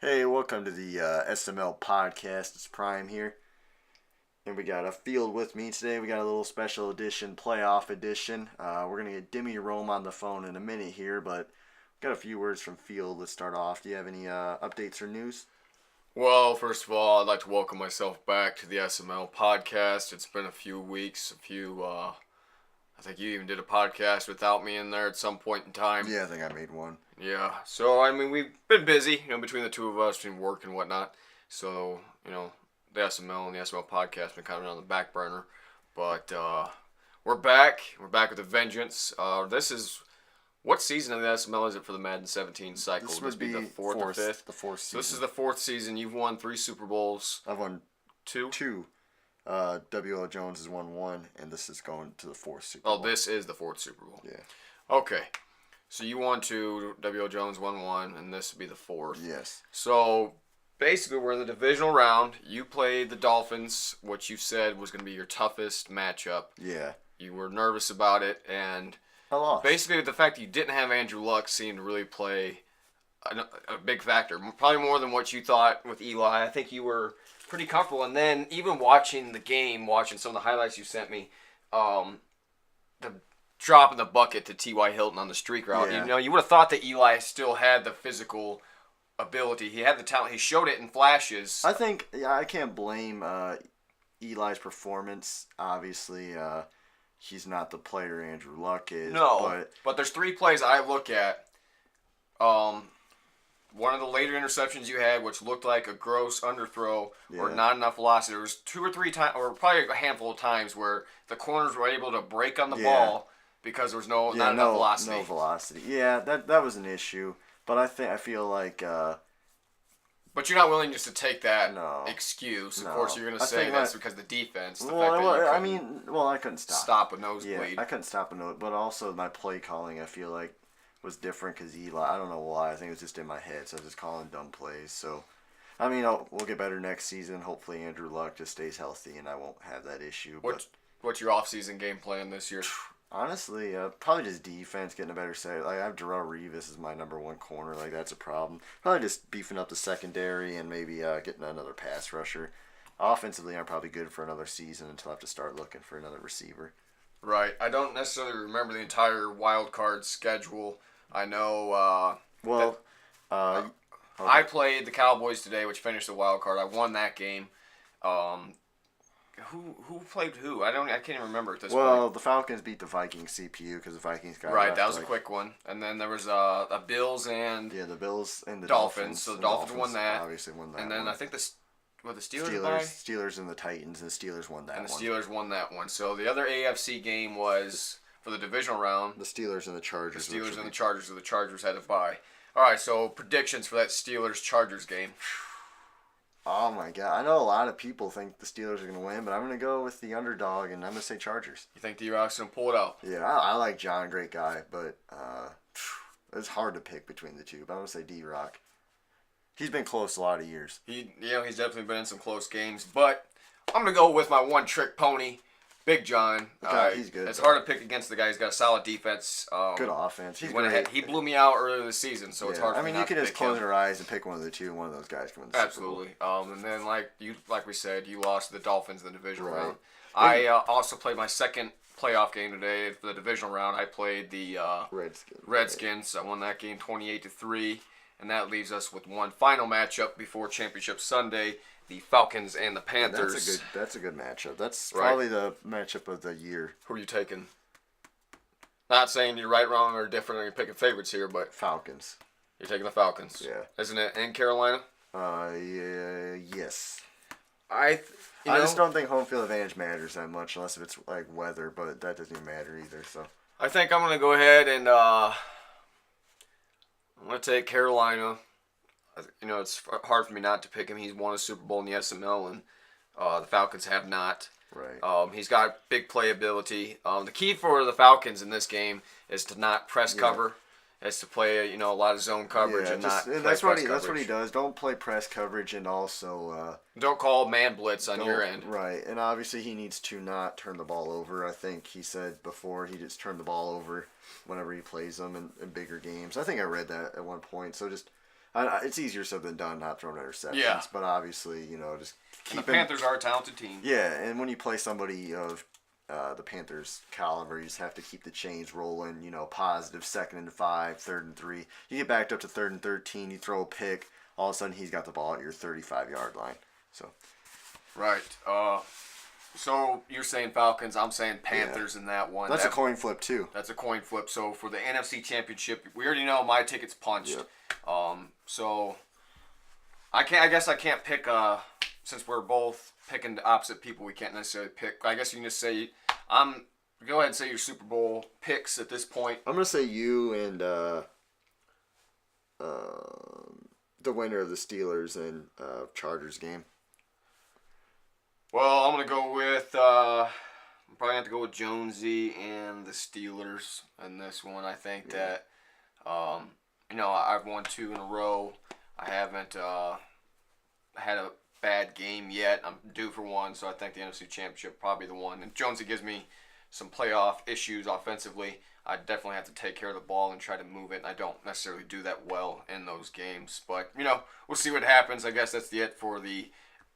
Hey, welcome to the SML Podcast. It's Prime here. And we got a field with me today. We got a little special edition, playoff edition. We're going to get DMI Rome on the phone in a minute here, but got a few words from field. Let's start off. Do you have any updates or news? Well, first of all, I'd like to welcome myself back to the SML Podcast. It's been a few weeks, I think you even did a podcast without me in there at some point in time. Yeah, I think I made one. Yeah, so, we've been busy, between the two of us, between work and whatnot. So, the SML and the SML Podcast have been kind of on the back burner. But we're back. We're back with a vengeance. What season of the SML is it for the Madden 17 cycle? This would be the fourth or fifth? The fourth season. So this is the fourth season. You've won 3 Super Bowls. I've won two. W.L. Jones has won 1, and this is going to the 4th Super Bowl. Oh, this is the 4th Super Bowl. Yeah. Okay. So you won 2, W.L. Jones won 1, and this would be the 4th. Yes. So basically, we're in the divisional round. You played the Dolphins, which you said was going to be your toughest matchup. Yeah. You were nervous about it, and I lost. basically the fact that you didn't have Andrew Luck seemed to really play a big factor. Probably more than what you thought with Eli. I think you were pretty comfortable. And then even watching the game, watching some of the highlights you sent me, the drop in the bucket to T.Y. Hilton on the streak route. Yeah. You would have thought that Eli still had the physical ability. He had the talent. He showed it in flashes. I think I can't blame Eli's performance. Obviously, he's not the player Andrew Luck is. No, but there's 3 plays I look at. One of the later interceptions you had, which looked like a gross underthrow or not enough velocity. There was 2 or 3 times, or probably a handful of times, where the corners were able to break on the ball because there was not enough velocity. No velocity. Yeah, that was an issue. But I feel like. But you're not willing just to take that No. excuse. Of No. course, you're going to I say think that's that- because of the defense. The Well, fact that you I couldn't stop. stop a nosebleed. Yeah, I couldn't stop a note. But also my play calling, I feel like, was different because Eli. I don't know why. I think it was just in my head, so I was just calling dumb plays. So, we'll get better next season. Hopefully, Andrew Luck just stays healthy, and I won't have that issue. What's your off-season game plan this year? Honestly, probably just defense, getting a better set. Like I have Darrell Revis as my number 1 corner. Like that's a problem. Probably just beefing up the secondary and maybe getting another pass rusher. Offensively, I'm probably good for another season until I have to start looking for another receiver. Right. I don't necessarily remember the entire wild card schedule. I know. I played the Cowboys today, which finished the wild card. I won that game. Who played who? I can't even remember at this point. Well, the Falcons beat the Vikings CPU because the Vikings got right. That was a quick one, and then there was a Bills and the Bills and the Dolphins. So the Dolphins won that. Obviously won that. And then one. I think the Steelers. Steelers and the Titans, and the Steelers won that. And the Steelers won that one. So the other AFC game was for the divisional round. The Steelers and the Chargers. The Steelers and the Chargers. So the Chargers had to bye. All right. So predictions for that Steelers-Chargers game. Oh my God! I know a lot of people think the Steelers are going to win, but I'm going to go with the underdog, and I'm going to say Chargers. You think D-Rock's going to pull it out? Yeah, I like John, great guy, but it's hard to pick between the two. But I'm going to say D-Rock. He's been close a lot of years. He's definitely been in some close games, but I'm going to go with my one-trick pony, Big John. He's good. It's hard to pick against the guy. He's got a solid defense. Good offense. He went ahead. He blew me out earlier this season, so it's hard for me not to pick him. You can just close your eyes and pick one of the two, and one of those guys can win the Absolutely. Super Bowl. And then, like we said, you lost to the Dolphins in the divisional Right. round. I also played my second playoff game today for the divisional round. I played the Redskins. I won that game 28-3, and that leaves us with one final matchup before Championship Sunday. The Falcons and the Panthers. That's a good matchup. That's probably the matchup of the year. Who are you taking? Not saying you're right, wrong, or different, or you're picking favorites here, but Falcons. You're taking the Falcons. Yeah. Isn't it in Carolina? Yes. I just don't think home field advantage matters that much unless if it's like weather, but that doesn't even matter either. So I think I'm gonna go ahead and I'm gonna take Carolina. It's hard for me not to pick him. He's won a Super Bowl in the SML, and the Falcons have not. Right. He's got big playability. The key for the Falcons in this game is to not press cover. Is to play a lot of zone coverage and not play that's press that's what coverage. he does. Don't play press coverage, and also Don't call man blitz on your end. Right, and obviously he needs to not turn the ball over. I think he said before he just turned the ball over whenever he plays them in bigger games. I think I read that at one point. So just It's easier said than done not throwing interceptions. Yeah. But obviously, just And the Panthers are a talented team. Yeah, and when you play somebody of the Panthers' caliber, you just have to keep the chains rolling. Positive 2nd and 5, 3rd and 3. You get backed up to 3rd and 13. You throw a pick. All of a sudden, he's got the ball at your 35-yard line. So. Right. So you're saying Falcons. I'm saying Panthers in that one. That's a coin flip too. That's a coin flip. So for the NFC Championship, we already know my ticket's punched. Yep. So I guess I can't pick. Since we're both picking opposite people, we can't necessarily pick. I guess you can just say Go ahead and say your Super Bowl picks at this point. I'm gonna say you and the winner of the Steelers and Chargers game. Well, I'm going to go with, probably have to go with Jonesy and the Steelers in this one. I think that, I've won 2 in a row. I haven't had a bad game yet. I'm due for one, so I think the NFC Championship probably the one. And Jonesy gives me some playoff issues offensively. I definitely have to take care of the ball and try to move it, and I don't necessarily do that well in those games. But, we'll see what happens. I guess that's it for the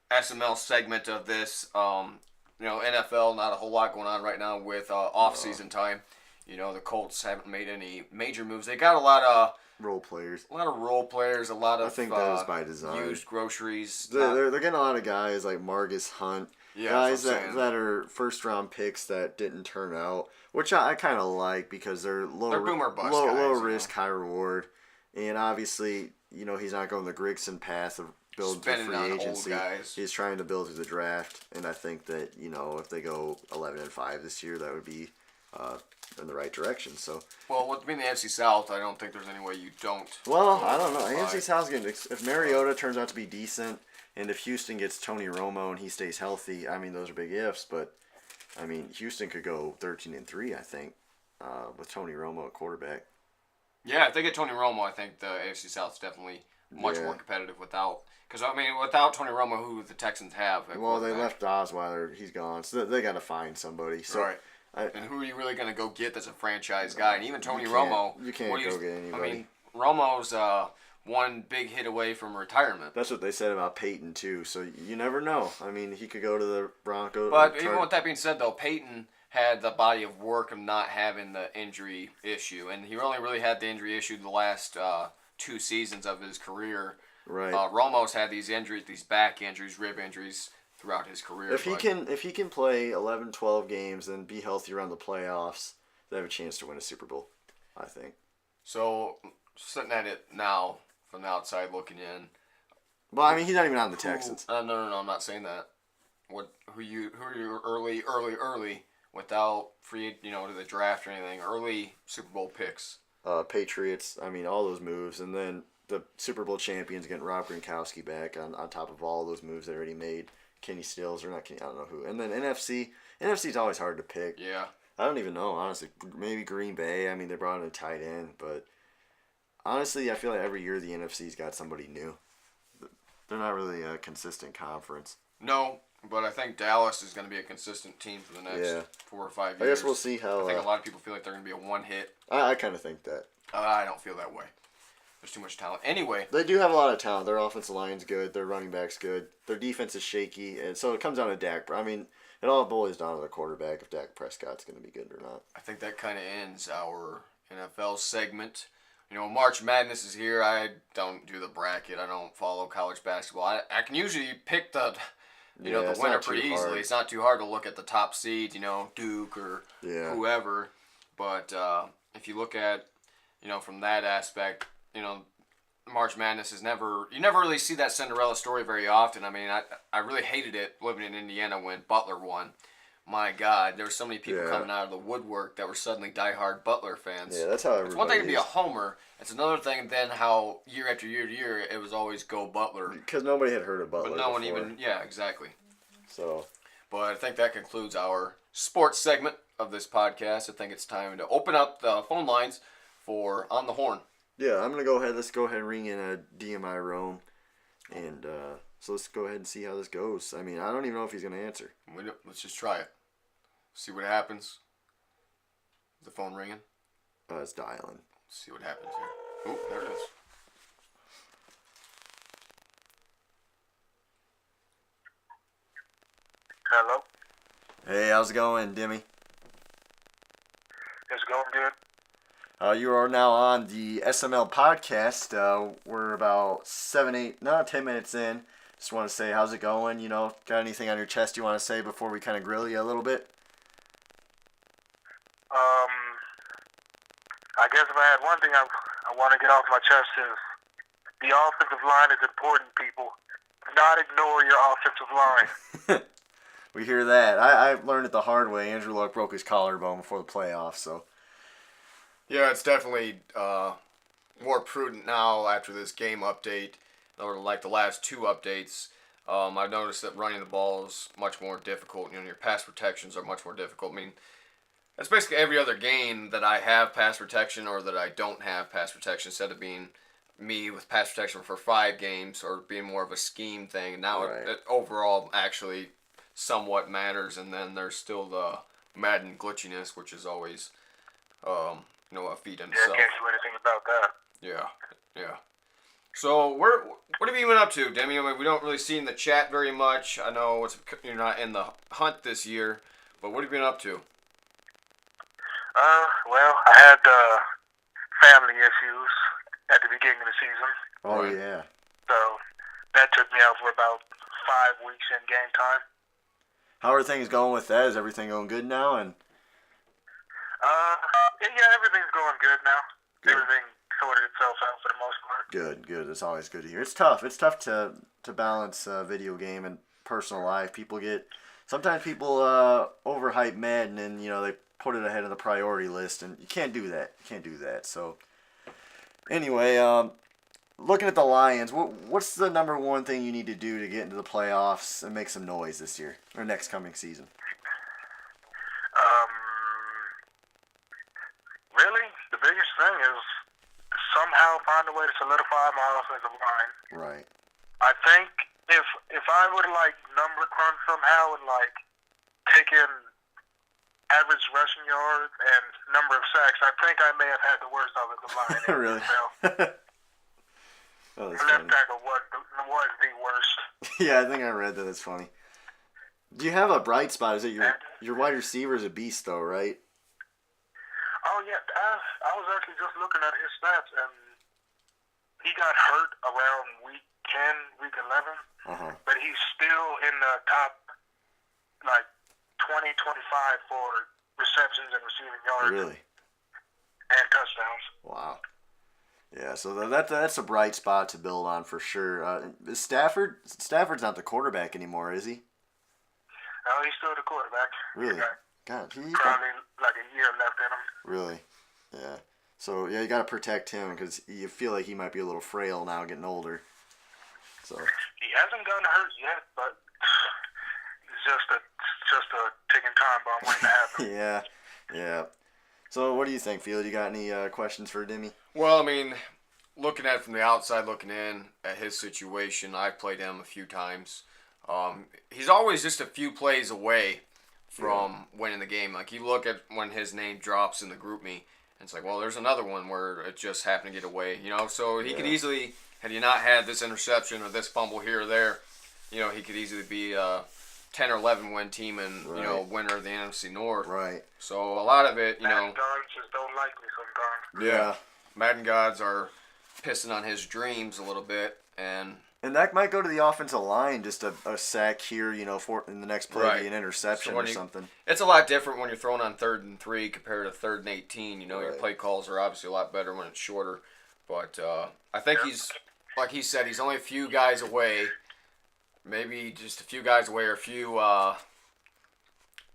SML segment of this. NFL, not a whole lot going on right now with off-season time. The Colts haven't made any major moves. They got a lot of role players. A lot of role players, a lot of I think that is by design. Used groceries. They're getting a lot of guys like Margus Hunt. Yeah, guys that are first-round picks that didn't turn out, which I kind of like because they're They're boomer bust low guys, risk, high reward. And obviously, he's not going the Grigson path of build through free agency. He's trying to build through the draft, and I think that if they go 11-5 this year, that would be in the right direction. So. Well, with being the NFC South, I don't think there's any way you don't. Well, I don't know. NFC South's getting, if Mariota turns out to be decent, and if Houston gets Tony Romo and he stays healthy, I mean those are big ifs. But I mean Houston could go 13-3, I think, with Tony Romo at quarterback. Yeah, if they get Tony Romo, I think the AFC South's definitely much more competitive without. Because, without Tony Romo, who the Texans have? Well, they left Osweiler. He's gone. So they got to find somebody. So, right. And who are you really going to go get that's a franchise guy? And even Tony Romo. You can't go get anybody. Romo's one big hit away from retirement. That's what they said about Peyton, too. So you never know. He could go to the Broncos. But even with that being said, though, Peyton had the body of work of not having the injury issue. And he only really had the injury issue the last 2 seasons of his career. Right. Romo's had these injuries, these back injuries, rib injuries throughout his career. If he can play 11, 12 games and be healthy around the playoffs, they have a chance to win a Super Bowl, I think. So, sitting at it now from the outside looking in. Well, he's not even on the Texans. No, I'm not saying that. Who are you early without free, to the draft or anything, early Super Bowl picks? Patriots, all those moves, and then the Super Bowl champions getting Rob Gronkowski back on top of all those moves they already made. Kenny Stills or not Kenny, I don't know who. And then NFC's always hard to pick. Yeah. I don't even know, honestly. Maybe Green Bay. They brought in a tight end, but honestly, I feel like every year the NFC's got somebody new. They're not really a consistent conference. No, but I think Dallas is going to be a consistent team for the next 4 or 5 years. I guess we'll see how. I think a lot of people feel like they're going to be a one-hit. I kind of think that. I don't feel that way. There's too much talent. Anyway. They do have a lot of talent. Their offensive line's good. Their running back's good. Their defense is shaky. And so it comes down to Dak. It all boils down to the quarterback if Dak Prescott's going to be good or not. I think that kind of ends our NFL segment. March Madness is here. I don't do the bracket. I don't follow college basketball. I can usually pick the winner pretty easily. It's not too hard to look at the top seeds, Duke or whoever. But if you look at, from that aspect, March Madness is you never really see that Cinderella story very often. I really hated it living in Indiana when Butler won. My God, there were so many people coming out of the woodwork that were suddenly diehard Butler fans. Yeah, that's how everybody It's one thing to be a homer. It's another thing then how year after year to year it was always go Butler. Because nobody had heard of Butler But no one even, exactly. So. But I think that concludes our sports segment of this podcast. I think it's time to open up the phone lines for On the Horn. Yeah, I'm going to go ahead. Let's go ahead and ring in a DMI Rome. And so let's go ahead and see how this goes. I don't even know if he's going to answer. Let's just try it. See what happens. Is the phone ringing? It's dialing. Let's see what happens here. Oh, there it is. Hello. Hey, how's it going, Dimmy? It's going good. You are now on the SML Podcast. We're about 10 minutes in. Just want to say, how's it going? Got anything on your chest you want to say before we kind of grill you a little bit? I guess if I had one thing I want to get off my chest is the offensive line is important, people. Do not ignore your offensive line. We hear that. I learned it the hard way. Andrew Luck broke his collarbone before the playoffs, so. Yeah, it's definitely more prudent now after this game update, or like the last two updates. I've noticed that running the ball is much more difficult. Your pass protections are much more difficult. I mean, that's basically every other game that I have pass protection or that I don't have pass protection, instead of being me with pass protection for 5 games or being more of a scheme thing. Now it overall actually somewhat matters, and then there's still the Madden glitchiness, which is always a feat in itself. Yeah, I can't do anything about that. Yeah. So what have you been up to, Demi? I mean, we don't really see in the chat very much. I know you're not in the hunt this year, but what have you been up to? Well, I had family issues at the beginning of the season. Oh, Right. yeah. So that took me out for about 5 weeks in game time. How are things going with that? Is everything going good now? And Yeah, everything's going good now. Good. Everything sorted itself out for the most part. Good. It's always good to hear. It's tough. It's tough to balance video game and personal life. Sometimes people overhype Madden, and they put it ahead of the priority list, and you can't do that. So anyway, looking at the Lions, what's the number one thing you need to do to get into the playoffs and make some noise this year or next coming season? Really, the biggest thing is somehow find a way to solidify my offensive line. Right. I think if I were to number crunch somehow and take in average rushing yards and number of sacks, I think I may have had the worst offensive line. Really? Oh, that's left funny. tackle was the worst. Yeah, I think I read that. That's funny. Do you have a bright spot? Is it your wide receiver is a beast, though, right? Oh, yeah. I was actually just looking at his stats, and he got hurt around week 10, week 11, but he's still in the top, 20, 25 for receptions and receiving yards. Really? And touchdowns. Wow. Yeah, so that's a bright spot to build on for sure. Is Stafford's not the quarterback anymore, is he? No, he's still the quarterback. Really? God, Probably a year left in him. Really? Yeah. So, yeah, you got to protect him because you feel like he might be a little frail now getting older. So. He hasn't gotten hurt yet, but it's just a ticking time bomb waiting to happen. Yeah. So, what do you think, Field? You got any questions for Dimmy? Well, I mean, looking at it from the outside, looking in at his situation, I've played him a few times. He's always just a few plays away from winning the game. Like, you look at when his name drops in the group me, and it's like, well, there's another one where it just happened to get away. So he could easily, had he not had this interception or this fumble here or there, he could easily be a 10 or 11 win team and, winner of the NFC North. Right. So a lot of it, Madden gods just don't like me sometimes. Yeah. Madden gods are pissing on his dreams a little bit, and that might go to the offensive line, just a sack here, for in the next play, be an interception or something. It's a lot different when you're throwing on 3rd and 3 compared to 3rd and 18. Your play calls are obviously a lot better when it's shorter. But I think he's, like he said, he's only a few guys away, maybe just a few guys away, or a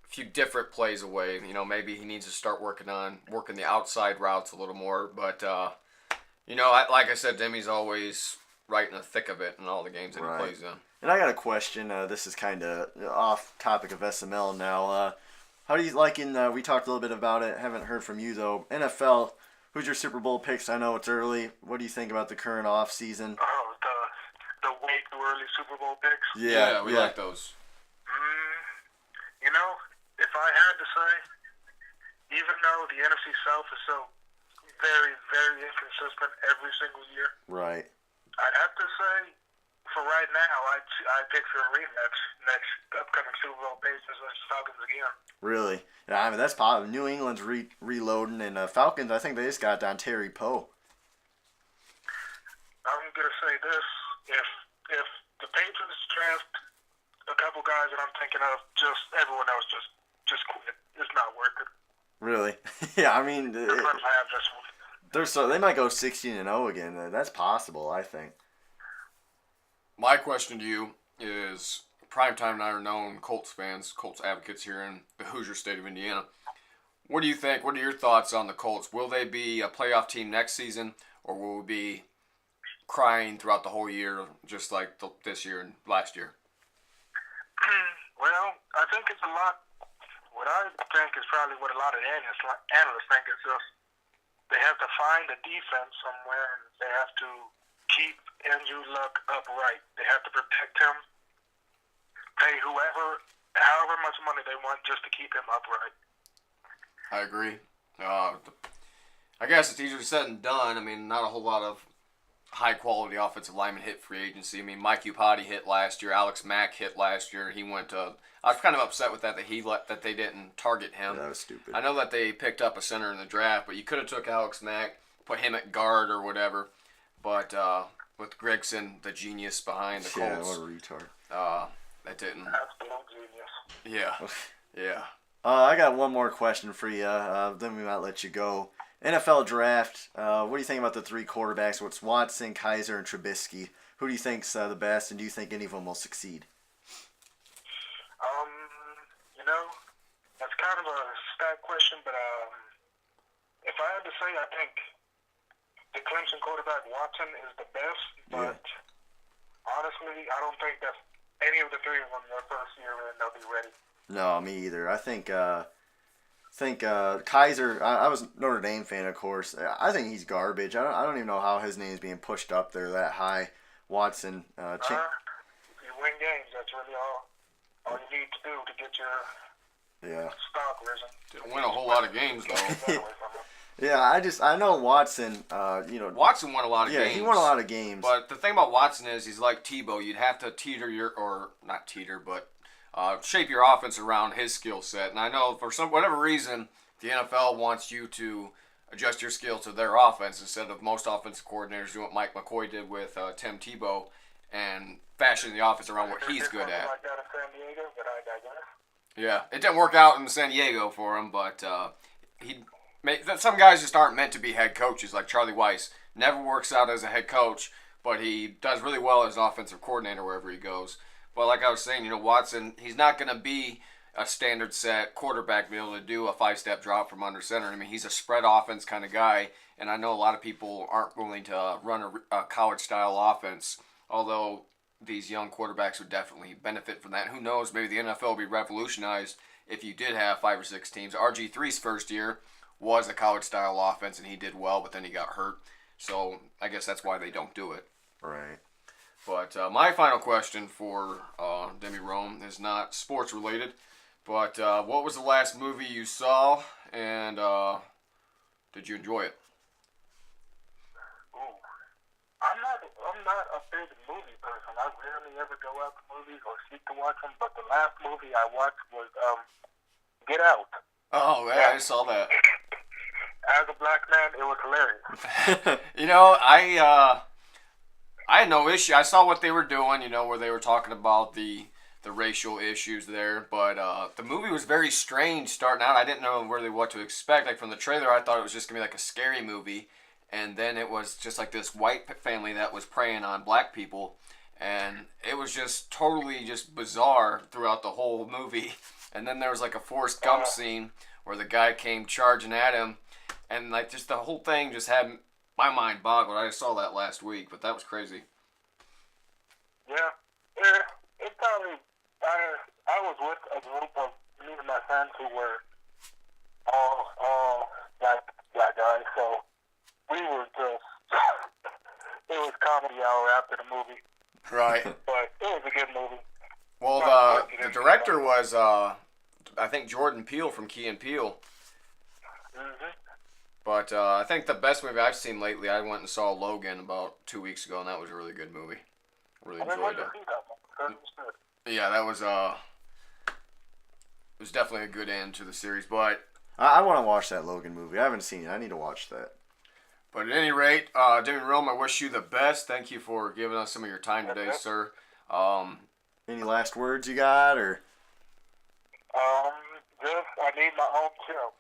few different plays away. Maybe he needs to start working the outside routes a little more. But like I said, Demi's always right in the thick of it in all the games that he plays in. And I got a question. This is kind of off topic of SML now. How do you like we talked a little bit about it. Haven't heard from you though. NFL. Who's your Super Bowl picks? I know it's early. What do you think about the current off season? Oh, the way too early Super Bowl picks. Yeah, we like those. If I had to say, even though the NFC South is so very, very inconsistent every single year, right? I'd have to say, for right now, I pick for a rematch next upcoming Super Bowl Pacers versus Falcons again. Really? Yeah, I mean, that's possible. New England's reloading, and Falcons, I think they just got down Terry Poe. I'm gonna say this: if the Patriots draft a couple guys that I'm thinking of, just everyone else just quit. It's not worth it. Really? Yeah, I mean, They're gonna have this one. they might go 16-0 again. That's possible, I think. My question to you is, primetime and I are known Colts fans, Colts advocates here in the Hoosier state of Indiana. What do you think? What are your thoughts on the Colts? Will they be a playoff team next season, or will we be crying throughout the whole year, just like this year and last year? Well, I think it's a lot. What I think is probably what a lot of analysts think is just they have to find a defense somewhere, and they have to keep Andrew Luck upright. They have to protect him, pay however much money they want just to keep him upright. I agree. I guess it's easier said than done. I mean, not a whole lot of high-quality offensive linemen hit free agency. I mean, Mike Upati hit last year. Alex Mack hit last year. He went to... I was kind of upset with that they didn't target him. That was stupid. I know that they picked up a center in the draft, but you could have took Alex Mack, put him at guard or whatever. But with Gregson, the genius behind the Colts... Yeah, what a retard. That didn't... Absolute genius. Yeah. Yeah. I got one more question for you, then we might let you go. NFL draft, what do you think about the three quarterbacks? What's Watson, Kaiser, and Trubisky? Who do you think's the best, and do you think any of them will succeed? That's kind of a stat question, but if I had to say, I think the Clemson quarterback Watson is the best, but honestly, I don't think that any of the three of them their first year and they'll be ready. No, me either. I think Kaiser. I was a Notre Dame fan, of course. I think he's garbage. I don't even know how his name's being pushed up there that high. Watson. If you win games, that's really all you need to do to get your stock risen. Didn't win a whole lot of games though. Yeah, I know Watson. Watson won a lot of games. Yeah, he won a lot of games. But the thing about Watson is he's like Tebow. You'd have to shape your offense around his skill set. And I know for whatever reason, the NFL wants you to adjust your skill to their offense instead of most offensive coordinators doing what Mike McCoy did with Tim Tebow and fashioning the offense around what he's good at. Like that in San Diego, but I digress. Yeah, it didn't work out in San Diego for him, but some guys just aren't meant to be head coaches, like Charlie Weiss. Never works out as a head coach, but he does really well as an offensive coordinator wherever he goes. But like I was saying, Watson, he's not going to be a standard set quarterback, be able to do a 5-step drop from under center. I mean, he's a spread offense kind of guy, and I know a lot of people aren't willing to run a college-style offense, although these young quarterbacks would definitely benefit from that. Who knows, maybe the NFL will be revolutionized if you did have 5 or 6 teams. RG3's first year was a college-style offense, and he did well, but then he got hurt. So I guess that's why they don't do it. Right. But my final question for DMI Rome is not sports-related, but what was the last movie you saw, and did you enjoy it? Ooh. I'm not a big movie person. I rarely ever go out to movies or seek to watch them, but the last movie I watched was Get Out. Oh, yeah, I saw that. As a black man, it was hilarious. I had no issue. I saw what they were doing, where they were talking about the racial issues there. But the movie was very strange starting out. I didn't know really what to expect. Like from the trailer, I thought it was just going to be like a scary movie. And then it was just like this white family that was preying on black people. And it was just totally just bizarre throughout the whole movie. And then there was like a Forrest Gump scene where the guy came charging at him. And like just the whole thing just had my mind boggled. I just saw that last week, but that was crazy. Yeah. It probably, I was with a group of me and my friends who were all black guys, so we were just, it was comedy hour after the movie. Right. But it was a good movie. Well, the director was, I think, Jordan Peele from Key and Peele. Mm-hmm. But I think the best movie I've seen lately, I went and saw Logan about 2 weeks ago, and that was a really good movie. Really I didn't like enjoyed to see that one. That was good. Yeah, that was it was definitely a good end to the series. But I want to watch that Logan movie. I haven't seen it. I need to watch that. at any rate, Demi Rome, I wish you the best. Thank you for giving us some of your time today, sir. Any last words you got, or? Just, I need my own show.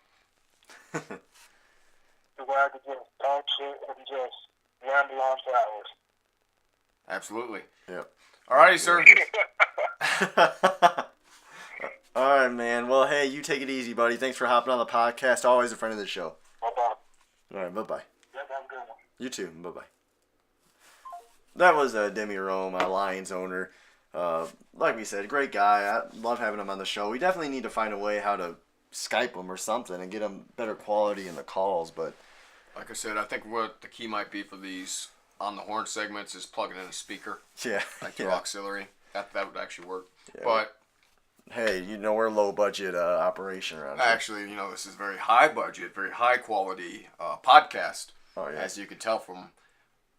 So where I could just talk shit and just ramble on for hours. Absolutely. Yep. Alrighty, sir. All right, man. Well, hey, you take it easy, buddy. Thanks for hopping on the podcast. Always a friend of the show. Bye-bye. All right, bye-bye. Yep, have a good one. You too. Bye-bye. That was Demi Rome, a Lions owner. Like we said, great guy. I love having him on the show. We definitely need to find a way how to Skype him or something and get him better quality in the calls. But like I said, I think what the key might be for these on the horn segments is plugging in a speaker, yeah, like through auxiliary. That would actually work. Yeah. But hey, we're a low budget operation around here. actually, this is very high budget, very high quality podcast. Oh yeah. As you can tell from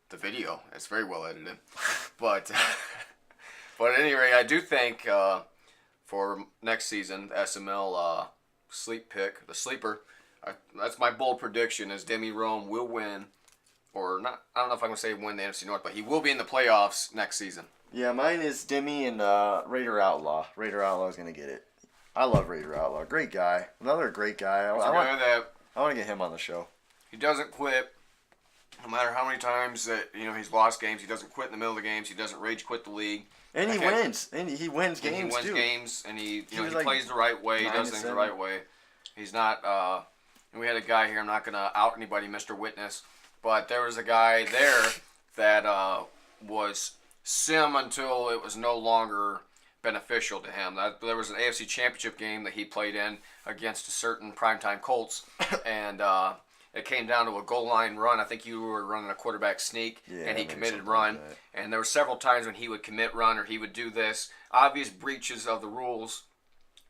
the video, it's very well edited. But at any rate, I do think for next season, SML sleep pick, the sleeper. That's my bold prediction: is Demi Rome will win, or not? I don't know if I'm gonna say win the NFC North, but he will be in the playoffs next season. Yeah, mine is Demi and Raider Outlaw. Raider Outlaw is gonna get it. I love Raider Outlaw. Great guy. Another great guy. I want to get him on the show. He doesn't quit. No matter how many times that he's lost games, he doesn't quit in the middle of the games. He doesn't rage quit the league. And he wins. And he wins games He wins too. games, and he like plays the right way. He does things the right way. He's not. And we had a guy here. I'm not gonna out anybody, Mr. Witness, but there was a guy there that was sim until it was no longer beneficial to him. There was an AFC Championship game that he played in against a certain primetime Colts, and it came down to a goal line run. I think you were running a quarterback sneak, and he committed run. Like and there were several times when he would commit run or he would do this, obvious breaches of the rules,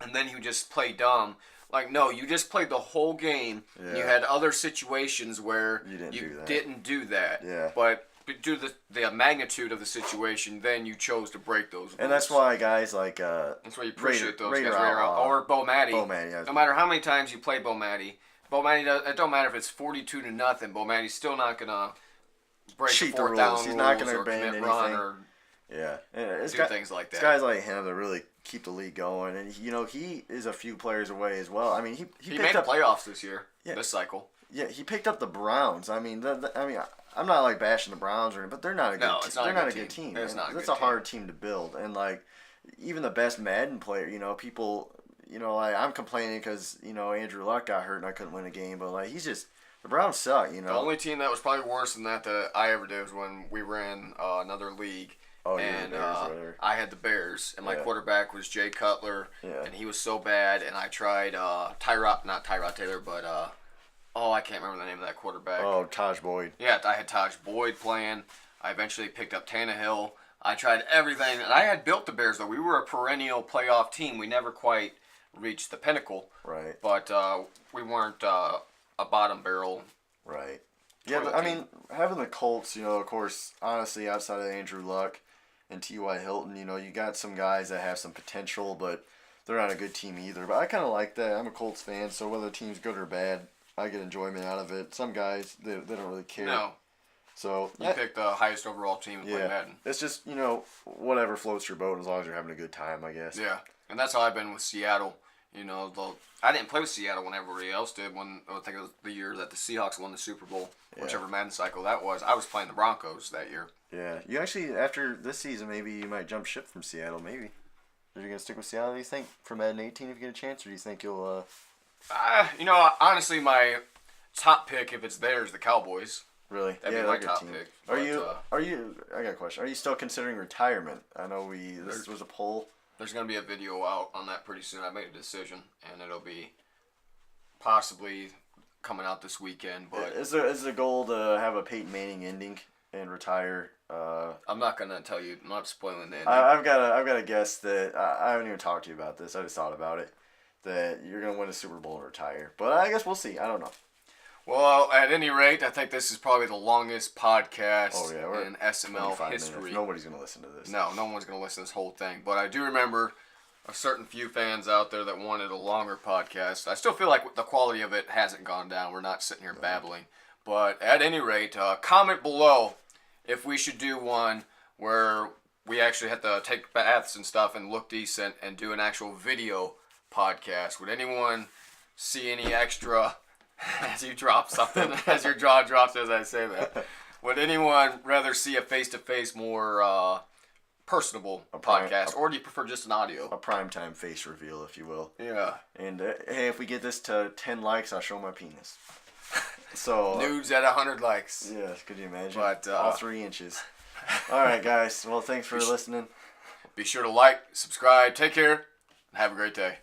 and then he would just play dumb. Like, no, you just played the whole game. Yeah. And you had other situations where you didn't do that. Yeah. But due to the magnitude of the situation, then you chose to break those rules. And that's why guys like that's why you appreciate those Raider guys. Outlaw. Or Bo Matty. Yeah. No matter how many times you play Bo Matty, it don't matter if it's 42-0. Bo Matty's still not gonna break cheat the fourth the down rules. He's not gonna or bend commit anything. run or yeah. do things like that. It's guys like him that really keep the league going, and he is a few players away as well. I mean, he made the playoffs this year. Yeah. This cycle. Yeah, he picked up the Browns. I mean, I'm not like bashing the Browns or anything, but they're not a good. They're not a good team. It's not. That's a hard team to build, and like even the best Madden player, people, like I'm complaining because Andrew Luck got hurt and I couldn't win a game, but like the Browns suck. The only team that was probably worse than that I ever did was when we ran another league. Oh, and Bears, I had the Bears, and my quarterback was Jay Cutler, and he was so bad. And I tried not Tyrod Taylor, but I can't remember the name of that quarterback. Oh, Taj Boyd. Yeah, I had Taj Boyd playing. I eventually picked up Tannehill. I tried everything, and I had built the Bears though. We were a perennial playoff team. We never quite reached the pinnacle. Right. But we weren't a bottom barrel. Right. Yeah, but, I mean, having the Colts, of course, honestly, outside of Andrew Luck and T.Y. Hilton, you got some guys that have some potential, but they're not a good team either. But I kind of like that. I'm a Colts fan, so whether the team's good or bad, I get enjoyment out of it. Some guys, they don't really care. No. So you picked the highest overall team and played Madden. It's just, whatever floats your boat as long as you're having a good time, I guess. Yeah, and that's how I've been with Seattle. I didn't play with Seattle when everybody else did. I think it was the year that the Seahawks won the Super Bowl, whichever Madden cycle that was. I was playing the Broncos that year. Yeah, you actually, after this season, maybe you might jump ship from Seattle, maybe. Are you going to stick with Seattle, do you think, for Madden 18 if you get a chance, or do you think you'll... Honestly, my top pick, if it's there, is the Cowboys. Really? That'd be my top pick. Are you, I got a question. Are you still considering retirement? I know this was a poll. There's going to be a video out on that pretty soon. I made a decision, and it'll be possibly coming out this weekend. But is the goal to have a Peyton Manning ending and retire? I'm not going to tell you. I'm not spoiling the ending. I've got a guess that I haven't even talked to you about this. I just thought about it. That you're going to win a Super Bowl and retire. But I guess we'll see. I don't know. Well, at any rate, I think this is probably the longest podcast we're in SML 25 history. minutes. Nobody's going to listen to this. No one's going to listen to this whole thing. But I do remember a certain few fans out there that wanted a longer podcast. I still feel like the quality of it hasn't gone down. We're not sitting here babbling. But at any rate, comment below if we should do one where we actually have to take baths and stuff and look decent and do an actual video podcast. Would anyone see any extra, as you drop something, as your jaw drops as I say that, would anyone rather see a face-to-face, more personable podcast, or do you prefer just an audio? A primetime face reveal, if you will. Yeah. And hey, if we get this to 10 likes, I'll show my penis. So Nudes at 100 likes. Yeah, could you imagine? But, all 3 inches. All right, guys. Well, thanks for listening. Be sure to like, subscribe, take care, and have a great day.